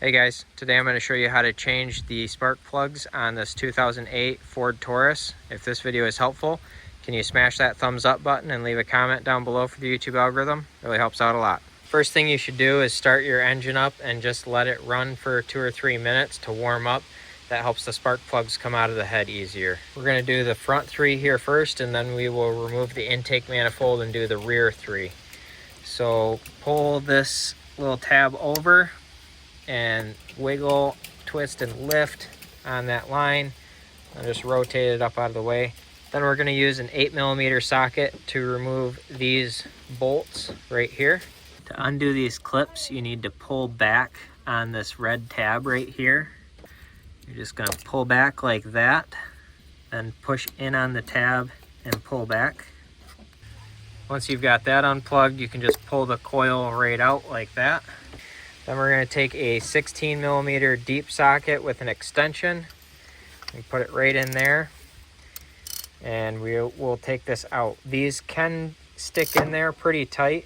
Hey guys, today I'm going to show you how to change the spark plugs on this 2008 Ford Taurus. If this video is helpful, can you smash that thumbs up button and leave a comment down below for the YouTube algorithm? It really helps out a lot. First thing you should do is start your engine up and just let it run for 2 or 3 minutes to warm up. That helps the spark plugs come out of the head easier. We're going to do the front 3 here first, and then we will remove the intake manifold and do the rear 3. So pull this little tab over and wiggle, twist, and lift on that line. I'll just rotate it up out of the way. Then we're going to use an 8mm socket to remove these bolts right here. To undo these clips, you need to pull back on this red tab right here. You're just going to pull back like that, then push in on the tab and pull back. Once you've got that unplugged, you can just pull the coil right out like that. Then we're going to take a 16mm deep socket with an extension. We put it right in there, and we'll take this out. These can stick in there pretty tight.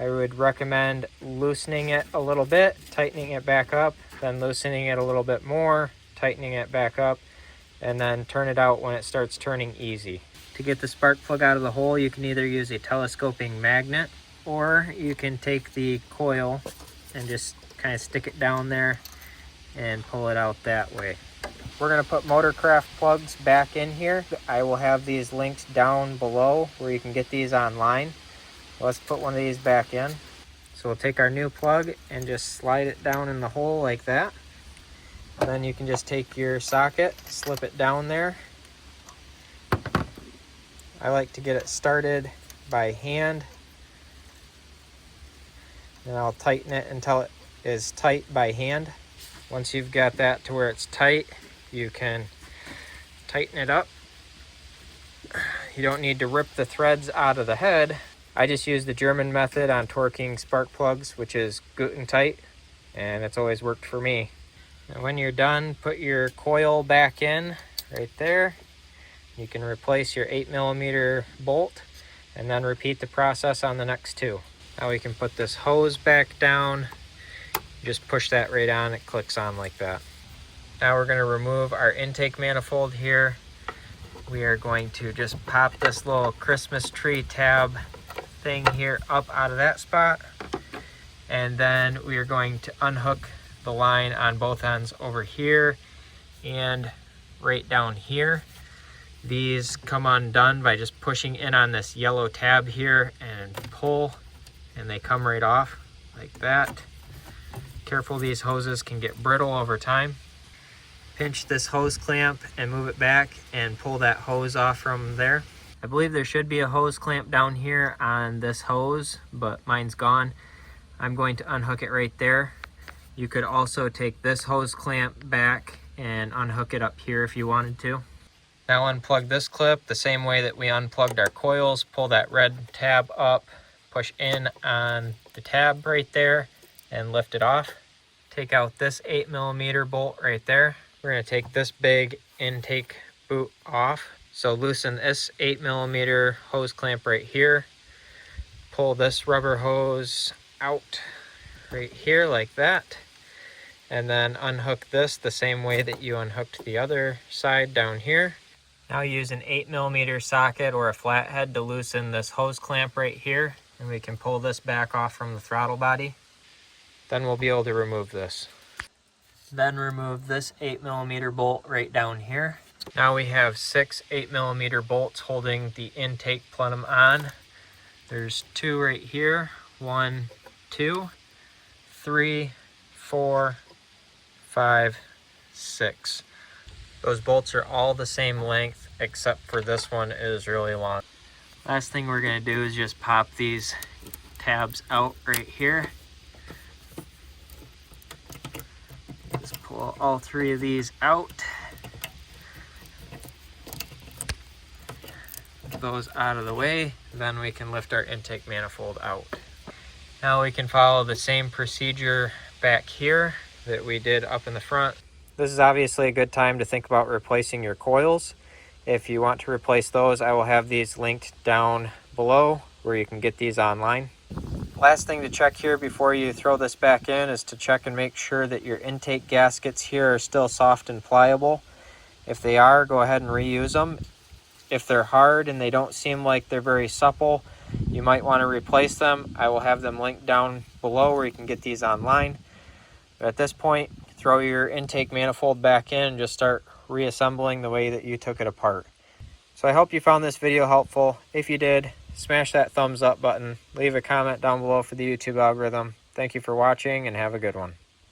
I would recommend loosening it a little bit, tightening it back up, then loosening it a little bit more, tightening it back up, and then turn it out when it starts turning easy. To get the spark plug out of the hole, you can either use a telescoping magnet, or you can take the coil and just kind of stick it down there and pull it out that way. We're going to put Motorcraft plugs back in here. I will have these links down below where you can get these online. Let's put one of these back in. So we'll take our new plug and just slide it down in the hole like that. And then you can just take your socket, slip it down there. I like to get it started by hand, and I'll tighten it until it is tight by hand. Once you've got that to where it's tight, you can tighten it up. You don't need to rip the threads out of the head. I just use the German method on torquing spark plugs, which is good and tight, and it's always worked for me. And when you're done, put your coil back in right there. You can replace your 8mm bolt and then repeat the process on the next 2. Now we can put this hose back down. Just push that right on, it clicks on like that. Now we're going to remove our intake manifold here. We are going to just pop this little Christmas tree tab thing here up out of that spot. And then we are going to unhook the line on both ends over here and right down here. These come undone by just pushing in on this yellow tab here and pull, and they come right off like that. Careful, these hoses can get brittle over time. Pinch this hose clamp and move it back and pull that hose off from there. I believe there should be a hose clamp down here on this hose, but mine's gone. I'm going to unhook it right there. You could also take this hose clamp back and unhook it up here if you wanted to. Now unplug this clip the same way that we unplugged our coils. Pull that red tab up, push in on the tab right there, and lift it off. Take out this 8mm bolt right there. We're going to take this big intake boot off. So loosen this 8mm hose clamp right here. Pull this rubber hose out right here like that. And then unhook this the same way that you unhooked the other side down here. Now use an 8mm socket or a flathead to loosen this hose clamp right here, and we can pull this back off from the throttle body. Then we'll be able to remove this. Then remove this 8mm bolt right down here. Now we have 6 8mm bolts holding the intake plenum on. There's 2 right here. 1, 2, 3, 4, 5, 6. Those bolts are all the same length, except for this one is really long. Last thing we're going to do is just pop these tabs out right here. Just pull all 3 of these out. Get those out of the way, then we can lift our intake manifold out. Now we can follow the same procedure back here that we did up in the front. This is obviously a good time to think about replacing your coils. If you want to replace those, I will have these linked down below where you can get these online. Last thing to check here before you throw this back in is to check and make sure that your intake gaskets here are still soft and pliable. If they are, go ahead and reuse them. If they're hard and they don't seem like they're very supple, you might want to replace them. I will have them linked down below where you can get these online. But at this point, throw your intake manifold back in and just start reassembling the way that you took it apart. So I hope you found this video helpful. If you did, smash that thumbs up button. Leave a comment down below for the YouTube algorithm. Thank you for watching and have a good one.